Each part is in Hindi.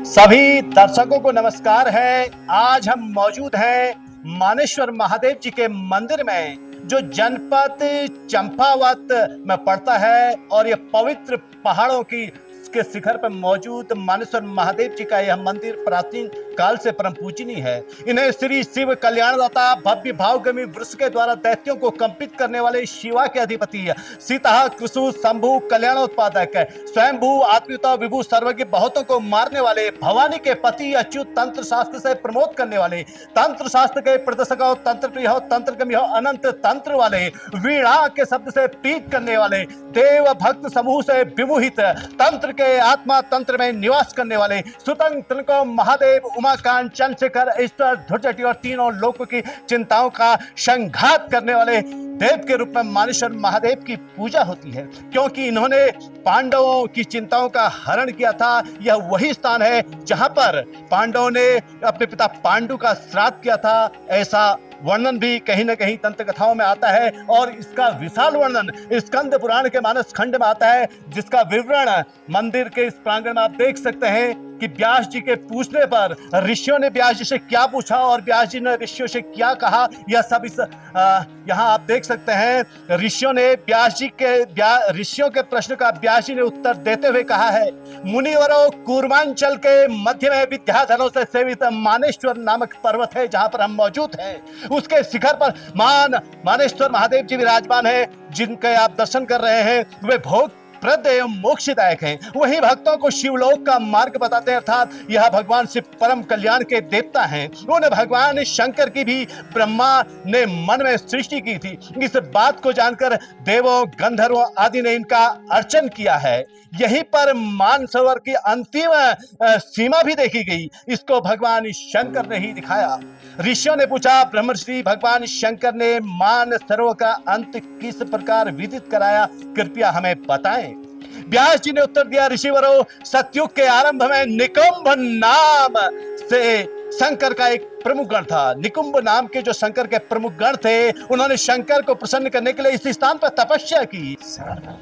सभी दर्शकों को नमस्कार है। आज हम मौजूद हैं मानेश्वर महादेव जी के मंदिर में, जो जनपद चंपावत में पड़ता है। और ये पवित्र पहाड़ों की के शिखर पर मौजूद मानेश्वर महादेव जी का यह मंदिर प्राचीन काल से परम पूजनीय है। इन्हें श्री शिव कल्याणदाता भव्य भावगमी वृक्ष के द्वारा दैत्यों को कंपित करने वाले शिवा के अधिपति सीता कृषु शंभु कल्याणोत्पादक स्वयंभू आत्मता विभू सर्वज्ञ बहुतों को मारने वाले भवानी के पति अच्युत तंत्र शास्त्र से प्रमोद करने वाले तंत्र शास्त्र के प्रदर्शक हो, तंत्र प्रिय हो, तंत्र गमी हो, अनंत तंत्र वाले वीणा के शब्द से पीत करने वाले देव भक्त समूह से विमोहित तंत्र के आत्मा तंत्र में निवास करने वाले सुतंत्र को महादेव उमाकांत चंद्रशेखर ईश्वर ध्रुजटी और तीनों लोकों की चिंताओं का संघात करने वाले देव के रूप में मानेश्वर महादेव की पूजा होती है, क्योंकि इन्होंने पांडवों की चिंताओं का हरण किया था। यह वही स्थान है जहां पर पांडवों ने अपने पिता पांडु का श्राद्ध किया था। ऐसा वर्णन भी कहीं न कहीं तंत्र कथाओं में आता है और इसका विशाल वर्णन स्कंद पुराण के मानस खंड में आता है, जिसका विवरण मंदिर के इस प्रांगण में आप देख सकते हैं कि व्यास जी के पूछने पर ऋषियों ने व्यास जी से क्या पूछा और व्यास जी ने ऋषियों से क्या कहा, यह सब इस यहाँ आप देख सकते हैं। ऋषियों ने ऋषियों के प्रश्न का व्यास जी ने उत्तर देते हुए कहा है, मुनिवरों, कूर्मांचल के मध्य में विद्याधनों से सेवित मानेश्वर नामक पर्वत है, जहां पर हम मौजूद हैं। उसके शिखर पर मानेश्वर महादेव जी विराजमान है, जिनके आप दर्शन कर रहे हैं। वे भोग प्रद एवं मोक्षदायक हैं। वही भक्तों को शिवलोक का मार्ग बताते हैं, अर्थात यह भगवान शिव परम कल्याण के देवता हैं। उन्हें भगवान शंकर की भी ब्रह्मा ने मन में सृष्टि की थी। इस बात को जानकर देवों, गंधर्वों आदि ने इनका अर्चन किया है। यहीं पर मानसरोवर की अंतिम सीमा भी देखी गई। इसको भगवान शंकर ने ही दिखाया। ऋषियों ने पूछा, ब्रह्मर्षि भगवान शंकर ने मानसरोवर का अंत किस प्रकार विदित कराया, कृपया हमें बताएं। व्यास जी ने उत्तर दिया, ऋषिवरों, सतयुग के आरंभ में निकुंभ नाम से शंकर का एक प्रमुख गण था। निकुंभ नाम के जो शंकर के प्रमुख गण थे, उन्होंने शंकर को प्रसन्न करने के लिए इस स्थान पर तपस्या की।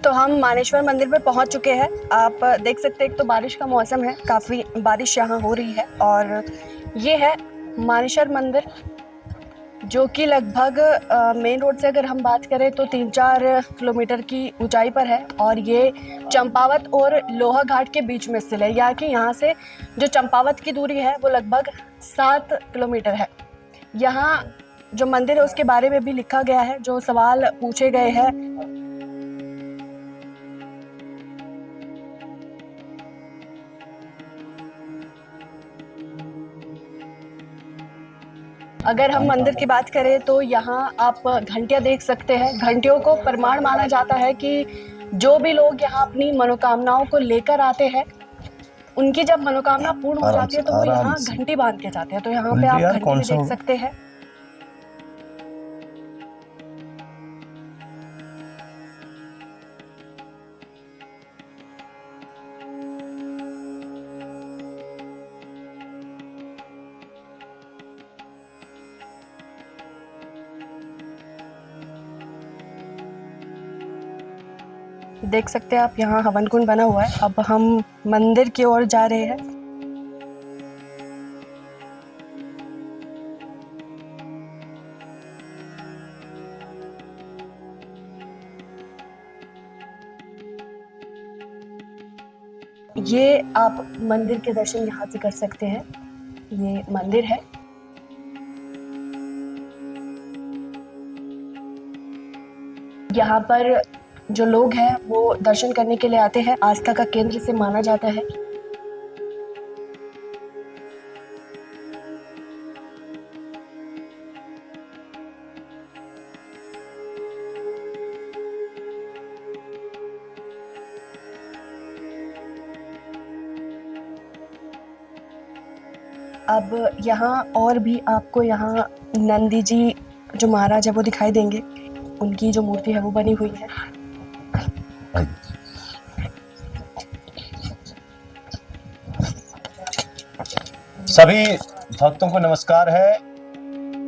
तो हम मानेश्वर मंदिर पे पहुंच चुके हैं। आप देख सकते हैं, एक तो बारिश का मौसम है, काफी बारिश यहाँ हो रही है। और ये है मानेश्वर मंदिर, जो कि लगभग मेन रोड से अगर हम बात करें तो 3-4 किलोमीटर की ऊंचाई पर है। और ये चंपावत और लोहा घाट के बीच में स्थित है। या कि यहाँ से जो चंपावत की दूरी है वो लगभग 7 किलोमीटर है। यहाँ जो मंदिर है उसके बारे में भी लिखा गया है, जो सवाल पूछे गए हैं। अगर हम मंदिर की बात करें तो यहाँ आप घंटियाँ देख सकते हैं। घंटियों को प्रमाण माना जाता है कि जो भी लोग यहाँ अपनी मनोकामनाओं को लेकर आते हैं, उनकी जब मनोकामना पूर्ण हो जाती है तो वो यहाँ घंटी बांध के जाते हैं। तो यहाँ पे आप घंटी भी देख सकते हैं। देख सकते हैं आप, यहाँ हवन कुंड बना हुआ है। अब हम मंदिर की ओर जा रहे हैं। ये आप मंदिर के दर्शन यहाँ से कर सकते हैं। ये मंदिर है। यहाँ पर जो लोग हैं वो दर्शन करने के लिए आते हैं। आस्था का केंद्र से माना जाता है। अब यहाँ और भी आपको यहाँ नंदी जी जो महाराज है वो दिखाई देंगे, उनकी जो मूर्ति है वो बनी हुई है। सभी भक्तों को नमस्कार है।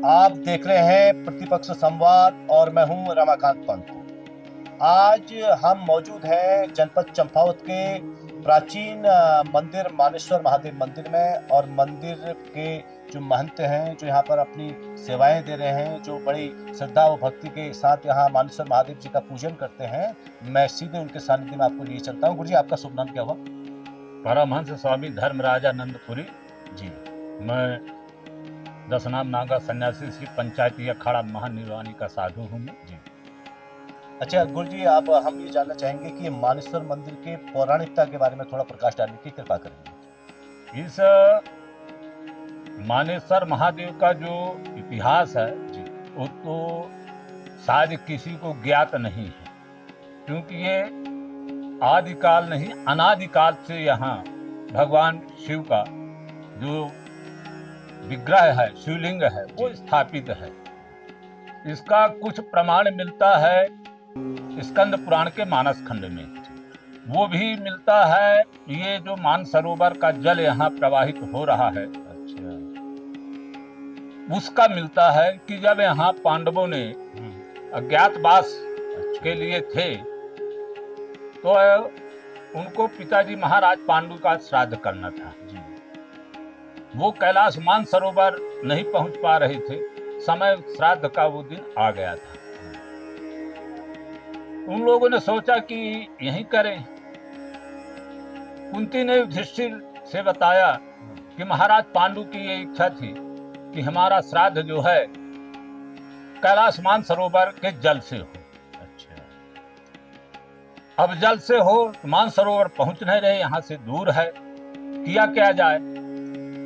आप देख रहे हैं प्रतिपक्ष संवाद और मैं हूं रमाकांत पंत। आज हम मौजूद हैं जनपद चंपावत के प्राचीन मंदिर मानेश्वर महादेव मंदिर में, और मंदिर के जो महंत हैं जो यहाँ पर अपनी सेवाएं दे रहे हैं, जो बड़ी श्रद्धा और भक्ति के साथ यहाँ मानेश्वर महादेव जी का पूजन करते हैं, मैं सीधे उनके सानिध्य में आपको लिए चलता हूँ। गुरु जी, आपका शुभ नाम क्या हुआ? परमहंस स्वामी धर्मराजानंदपुरी जी। मैं दशनाम नागा सन्यासी श्री पंचायती अखाड़ा महानिर्वाणी का साधु हूँ मैं। जी। अच्छा गुरु जी, आप हम ये जानना चाहेंगे कि मानेश्वर मंदिर के पौराणिकता के बारे में थोड़ा प्रकाश डालने की कृपा करेंगे। इस मानेश्वर महादेव का जो इतिहास है जी। वो तो शायद किसी को ज्ञात नहीं है, क्योंकि ये आदिकाल नहीं अनादिकाल से यहाँ भगवान शिव का जो विग्रह है, शिवलिंग है, वो स्थापित है। इसका कुछ प्रमाण मिलता है स्कंद पुराण के मानस खंड में, वो भी मिलता है ये जो मानसरोवर का जल यहाँ प्रवाहित हो रहा है, अच्छा। उसका मिलता है कि जब यहाँ पांडवों ने अज्ञातवास के लिए थे तो उनको पिताजी महाराज पांडु का श्राद्ध करना था। वो कैलाश मानसरोवर नहीं पहुंच पा रहे थे, समय श्राद्ध का वो दिन आ गया था। उन लोगों ने सोचा कि यहीं करें। कुंती ने युधिष्ठिर से बताया कि महाराज पांडु की ये इच्छा थी कि हमारा श्राद्ध जो है कैलाश मानसरोवर के जल से हो। अच्छा। अब जल से हो, मानसरोवर पहुंच नहीं रहे, यहाँ से दूर है, किया क्या जाए?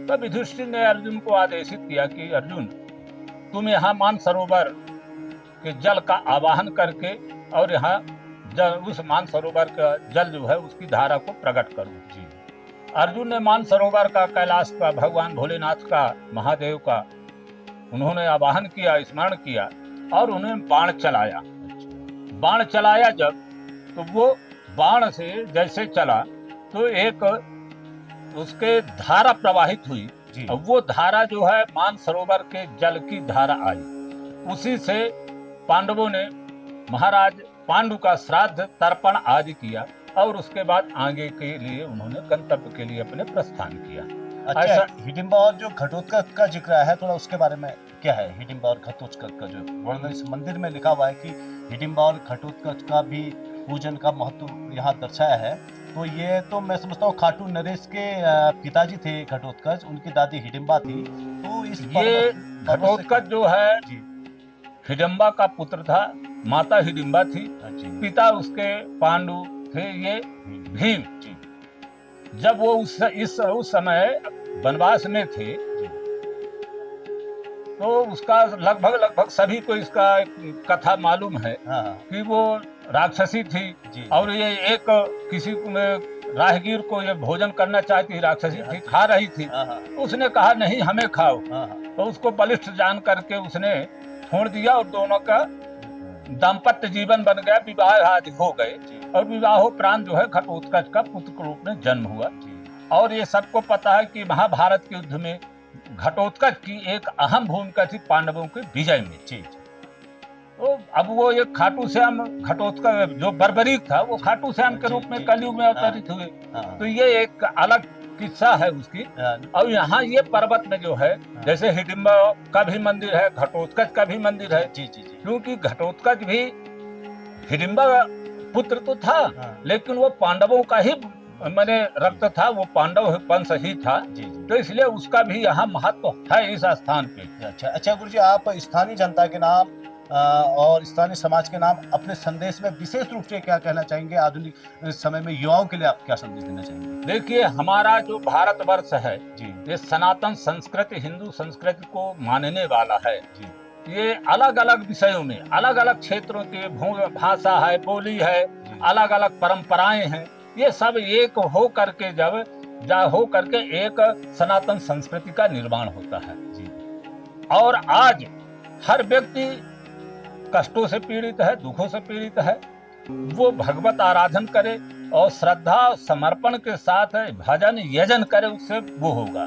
तब युधिष्ठिर ने अर्जुन को आदेशित किया कि अर्जुन, तुम यहाँ मानसरोवर के जल का आवाहन करके और यहाँ उस मानसरोवर का जल जो है उसकी धारा को प्रकट करो। जी। अर्जुन ने मानसरोवर का, कैलाश का, भगवान भोलेनाथ का, महादेव का उन्होंने आवाहन किया, स्मरण किया और उन्हें बाण चलाया। बाण चलाया जब, तो वो बाण से जैसे चला तो एक उसके धारा प्रवाहित हुई। अब वो धारा जो है मानसरोवर के जल की धारा आई। उसी से पांडवों ने महाराज पांडु का श्राद्ध, तर्पण आदि किया और उसके बाद आगे के लिए उन्होंने गंतव्य के लिए अपने प्रस्थान किया। अच्छा, हिडिंबा और जो घटोत्कच का जिक्र है, थोड़ा उसके बारे में क्या है? हिडिंबा और घटोत्कच का जो वर्णन इस मंदिर में लिखा हुआ है कि हिडिंबा और घटोत्कच का भी पूजन का महत्व यहाँ दर्शाया है, तो ये तो मैं समझता हूँ खाटू नरेश के पिताजी थे घटोत्कच, उनकी दादी हिडिंबा थी। तो इस ये घटोत्कच जो है हिडिंबा का पुत्र था, माता हिडिंबा थी, पिता उसके पांडु थे, ये भीम। जब वो उस समय वनवास में थे तो उसका लगभग सभी को इसका कथा मालूम है। हाँ। कि वो राक्षसी थी और ये एक किसी राहगीर को ये भोजन करना चाहती, राक्षसी थी, खा रही थी। तो उसने कहा नहीं, हमें खाओ। तो उसको बलिष्ठ जान करके उसने छोड़ दिया और दोनों का दाम्पत्य जीवन बन गया, विवाह आदि हो गए और विवाहोपरांत जो है घटोत्कच का पुत्र के रूप में जन्म हुआ। और ये सबको पता है कि महाभारत के युद्ध में घटोत्कच की एक अहम भूमिका थी पांडवों के विजय में। तो अब वो एक खाटू श्याम, घटोत्कच जो बर्बरीक था वो खाटू श्याम के रूप में कलयुग में अवतरित हुए। तो ये एक अलग किस्सा है उसकी। और यहाँ ये पर्वत में जो है, जैसे हिडिंबा का भी मंदिर है, घटोत्कच का भी मंदिर है। क्योंकि घटोत्कच भी हिडिंबा पुत्र तो था, लेकिन वो पांडवों का ही मैंने रक्त था, वो पांडव वंश ही था। तो इसलिए उसका भी यहाँ महत्व है इस स्थान पे। अच्छा गुरु जी, आप स्थानीय जनता के नाम और स्थानीय समाज के नाम अपने संदेश में विशेष रूप से क्या कहना चाहेंगे? आधुनिक समय में युवाओं के लिए आप क्या संदेश देना चाहेंगे? देखिए, हमारा जो भारतवर्ष है ये सनातन संस्कृति, हिंदू संस्कृति को मानने वाला है। ये अलग अलग विषयों में, अलग अलग क्षेत्रों की भाषा है, बोली है, अलग अलग परंपराएं हैं, ये सब एक हो करके जब जा हो करके एक सनातन संस्कृति का निर्माण होता है जी। और आज हर व्यक्ति कष्टों से पीड़ित है, दुखों से पीड़ित है, वो भगवत आराधन करे और श्रद्धा और समर्पण के साथ भजन यजन करे, उससे वो होगा।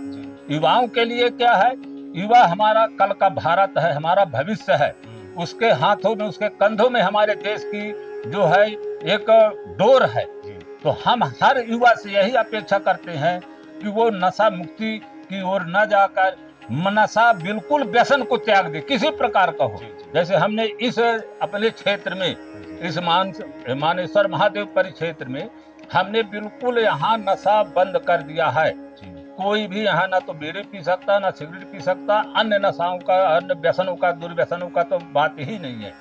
युवाओं के लिए क्या है, युवा हमारा कल का भारत है, हमारा भविष्य है, उसके हाथों में, उसके कंधों में हमारे देश की जो है एक डोर है। तो हम हर युवा से यही अपेक्षा करते हैं कि वो नशा मुक्ति की ओर न जाकर नशा बिल्कुल व्यसन को त्याग दे, किसी प्रकार का हो। जैसे हमने इस अपने क्षेत्र में, इस मानेश्वर महादेव परिक्षेत्र में हमने बिल्कुल यहाँ नशा बंद कर दिया है। कोई भी यहाँ ना तो बीड़ी पी सकता, ना सिगरेट पी सकता, अन्य नशाओं का, अन्य व्यसनों का, दुर्व्यसनों का तो बात ही नहीं है।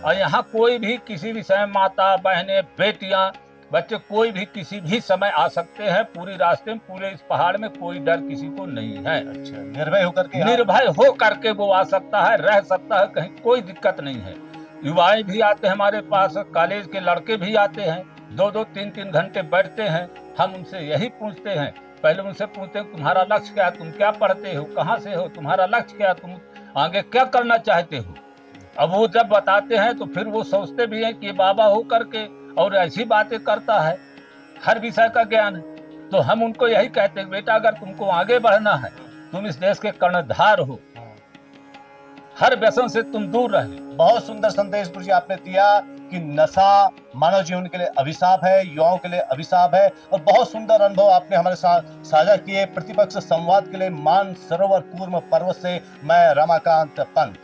और यहाँ कोई भी किसी भी समय, माता बहनें, बेटियां, बच्चे, कोई भी किसी भी समय आ सकते हैं। पूरी रास्ते में, पूरे इस पहाड़ में कोई डर किसी को नहीं है। निर्भय हो करके वो आ सकता है, रह सकता है, कहीं कोई दिक्कत नहीं है। युवाएं भी आते हैं हमारे पास, कॉलेज के लड़के भी आते हैं, 2-2, 3-3 घंटे बैठते हैं। हम उनसे यही पूछते हैं, पहले उनसे पूछते हैं तुम्हारा लक्ष्य क्या है, तुम क्या पढ़ते हो, कहाँ से हो, तुम्हारा लक्ष्य क्या, तुम आगे क्या करना चाहते हो। अब वो जब बताते हैं तो फिर वो सोचते भी हैं कि बाबा हो करके और ऐसी बातें करता है, हर विषय का ज्ञान है। तो हम उनको यही कहते हैं, बेटा अगर तुमको आगे बढ़ना है, तुम इस देश के कर्णधार हो, हर व्यसन से तुम दूर रहे। बहुत सुंदर संदेश गुरु जी आपने दिया कि नशा मानव जीवन के लिए अभिशाप है, युवाओं के लिए अभिशाप है। और बहुत सुंदर अनुभव आपने हमारे साथ साझा किए। प्रतिपक्ष संवाद के लिए मानसरोवर कूर्म पर्वत से मैं रमाकांत पंत।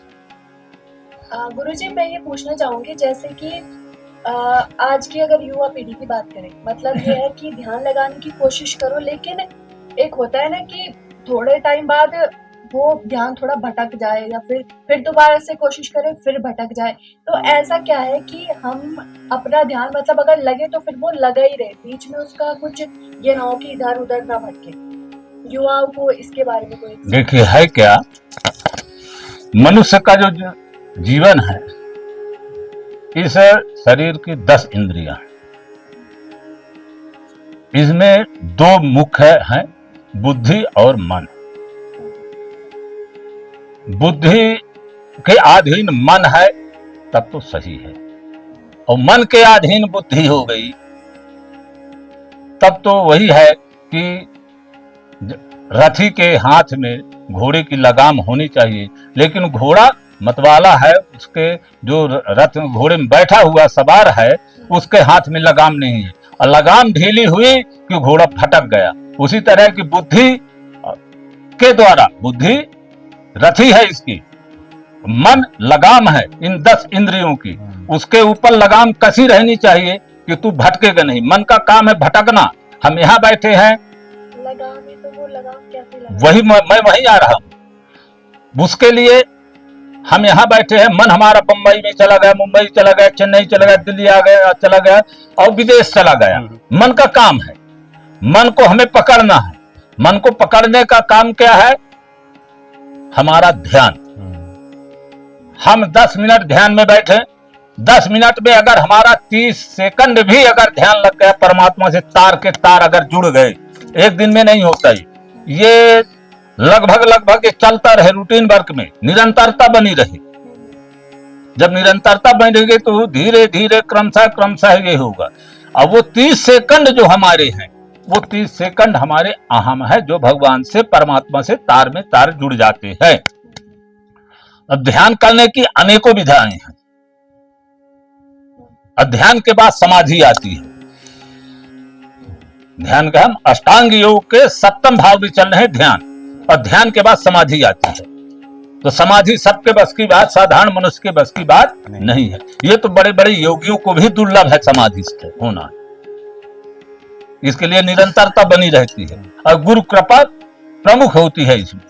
गुरुजी, मैं ये पूछना चाहूंगी, जैसे कि आज की अगर युवा पीढ़ी की बात करें, मतलब ये है कि ध्यान लगाने की कोशिश करो, लेकिन एक होता है ना कि थोड़े टाइम बाद वो ध्यान थोड़ा भटक जाए, या फिर दोबारा से कोशिश करें, फिर भटक जाए। तो ऐसा क्या है कि हम अपना ध्यान, मतलब अगर लगे तो फिर वो लगा ही रहे, बीच में उसका कुछ ये ना हो कि इधर उधर ना भटके। युवाओं को इसके बारे में कोई, देखिए है क्या, मनुष्य का जो जीवन है, इस शरीर की 10 इंद्रियां, इसमें 2 मुख्य हैं, बुद्धि और मन। बुद्धि के अधीन मन है तब तो सही है, और मन के अधीन बुद्धि हो गई तब तो वही है कि रथी के हाथ में घोड़े की लगाम होनी चाहिए, लेकिन घोड़ा मतवाला है, उसके जो रथ घोड़े में बैठा हुआ सवार है उसके हाथ में लगाम नहीं है, और लगाम ढीली हुई कि घोड़ा फटक गया। उसी तरह की बुद्धि के द्वारा, बुद्धि रथी है इसकी, मन लगाम है इन 10 इंद्रियों की, उसके ऊपर लगाम कसी रहनी चाहिए कि तू भटकेगा नहीं। मन का काम है भटकना। हम यहाँ बैठे हैं, लगाम है तो वो लगाम कैसे लगा? वही मैं वहीं आ रहा हूँ। उसके लिए हम यहाँ बैठे हैं, मन हमारा बम्बई में चला गया, मुंबई चला गया, चेन्नई चला गया, दिल्ली आ गया, चला गया और विदेश चला गया। मन का काम है, मन को हमें पकड़ना है। मन को पकड़ने का काम क्या है? हमारा ध्यान। हम 10 मिनट ध्यान में बैठे, 10 मिनट में अगर हमारा 30 सेकंड भी अगर ध्यान लग गया, परमात्मा से तार के तार अगर जुड़ गए, एक दिन में नहीं होता ये लगभग ये चलता रहे, रूटीन वर्क में निरंतरता बनी रहे। जब निरंतरता बनी रहेगी तो धीरे धीरे क्रमशः ये होगा। अब वो 30 सेकंड जो हमारे हैं, वो 30 सेकंड हमारे अहम है, जो भगवान से, परमात्मा से तार में तार जुड़ जाते हैं। अब ध्यान करने की अनेकों विधाएं हैं। ध्यान के बाद समाधि आती है। ध्यान का हम अष्टांग योग के 7वें भाव में चल रहे हैं, ध्यान। और ध्यान के बाद समाधि आती है। तो समाधि सबके बस की बात, साधारण मनुष्य के बस की बात नहीं है। ये तो बड़े बड़े योगियों को भी दुर्लभ है समाधि होना। इसके लिए निरंतरता बनी रहती है और गुरु कृपा प्रमुख होती है इसमें।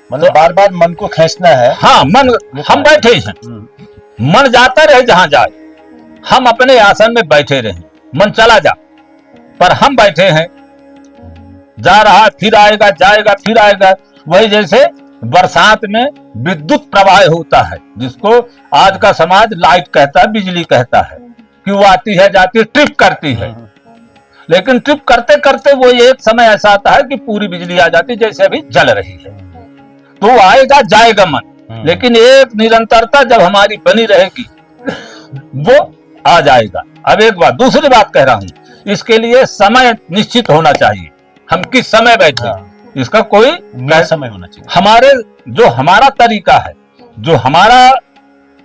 मतलब बार बार मन को खींचना है। हाँ, मन, हम बैठे हैं, मन जाता रहे जहां जाए, हम अपने आसन में बैठे रहे, मन चला जा, पर हम बैठे हैं, जा रहा फिर आएगा, जाएगा फिर आएगा। वही जैसे बरसात में विद्युत प्रवाह होता है, जिसको आज का समाज लाइट कहता है, बिजली कहता है, कि वो आती है जाती है, ट्रिप करती है। लेकिन ट्रिप करते करते वो एक समय ऐसा आता है कि पूरी बिजली आ जाती, जैसे अभी जल रही है। तो आएगा जाएगा मन, लेकिन एक निरंतरता जब हमारी बनी रहेगी वो आ जाएगा। अब एक बात, दूसरी बात कह रहा हूं, इसके लिए समय निश्चित होना चाहिए, हम किस समय बैठे, इसका कोई समय होना चाहिए। हमारा तरीका है, जो हमारा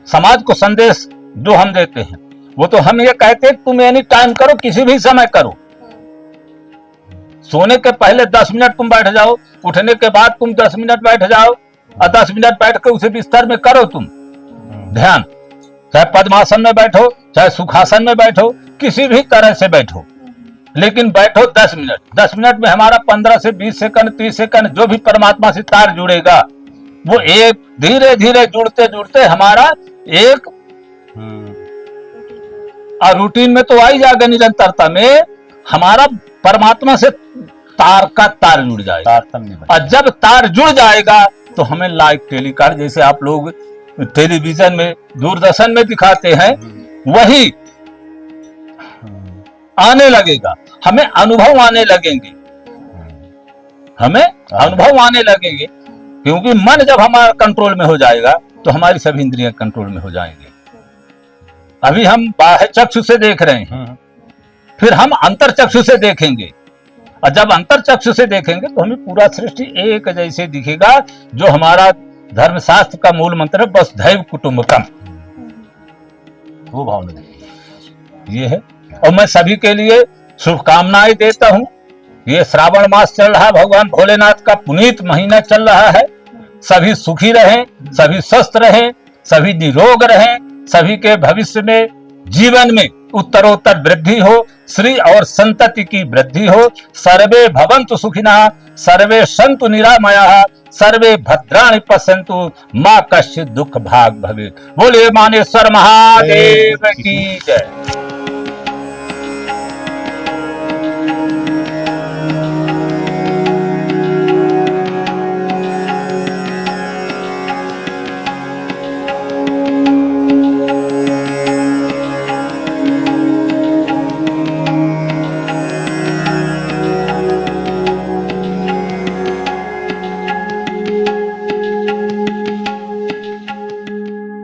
समाज को संदेश जो हम देते हैं, वो तो हम ये कहते हैं तुम एनी टाइम करो, किसी भी समय करो। सोने के पहले 10 मिनट तुम बैठ जाओ, उठने के बाद तुम 10 मिनट बैठ जाओ, और 10 मिनट बैठ के उसे बिस्तर में करो तुम ध्यान। चाहे पद्मासन में बैठो, चाहे सुखासन में बैठो, किसी भी तरह से बैठो, लेकिन बैठो 10 मिनट। 10 मिनट में हमारा 15 से 20 सेकंड 30 सेकंड जो भी परमात्मा से तार जुड़ेगा, वो एक धीरे धीरे जुड़ते जुड़ते हमारा एक रूटीन में तो आई जाएगा, निरंतरता में हमारा परमात्मा से तार का तार जुड़ जाएगा। और जब तार जुड़ जाएगा तो हमें लाइव टेलीकास्ट, जैसे आप लोग टेलीविजन में दूरदर्शन में दिखाते हैं, वही आने लगेगा, हमें अनुभव आने लगेंगे, हमें अनुभव आने लगेंगे, क्योंकि मन जब हमारा कंट्रोल में हो जाएगा तो हमारी सभी इंद्रियां कंट्रोल में हो जाएंगे। अभी हम बाह्य चक्षु से देख रहे हैं, फिर हम अंतर चक्षु से देखेंगे, और जब अंतर चक्षु से देखेंगे तो हमें पूरा सृष्टि एक जैसे दिखेगा, जो हमारा धर्मशास्त्र का मूल मंत्र है, वसुधैव कुटुंबकम, वो भावना ये है। और मैं सभी के लिए शुभकामनाएं देता हूं। ये श्रावण मास चल रहा है, भगवान भोलेनाथ का पुनीत महीना चल रहा है, सभी सुखी रहें, सभी स्वस्थ रहें, सभी निरोग रहें, सभी के भविष्य में जीवन में उत्तरोत्तर वृद्धि हो, श्री और संतति की वृद्धि हो। सर्वे भवन्तु सुखिनः, सर्वे सन्तु निरामयाः, सर्वे भद्राणि पश्यन्तु, मां कश्चित् दुःख भाग् भवेत्। बोलिए मानेश्वर महादेव की जय।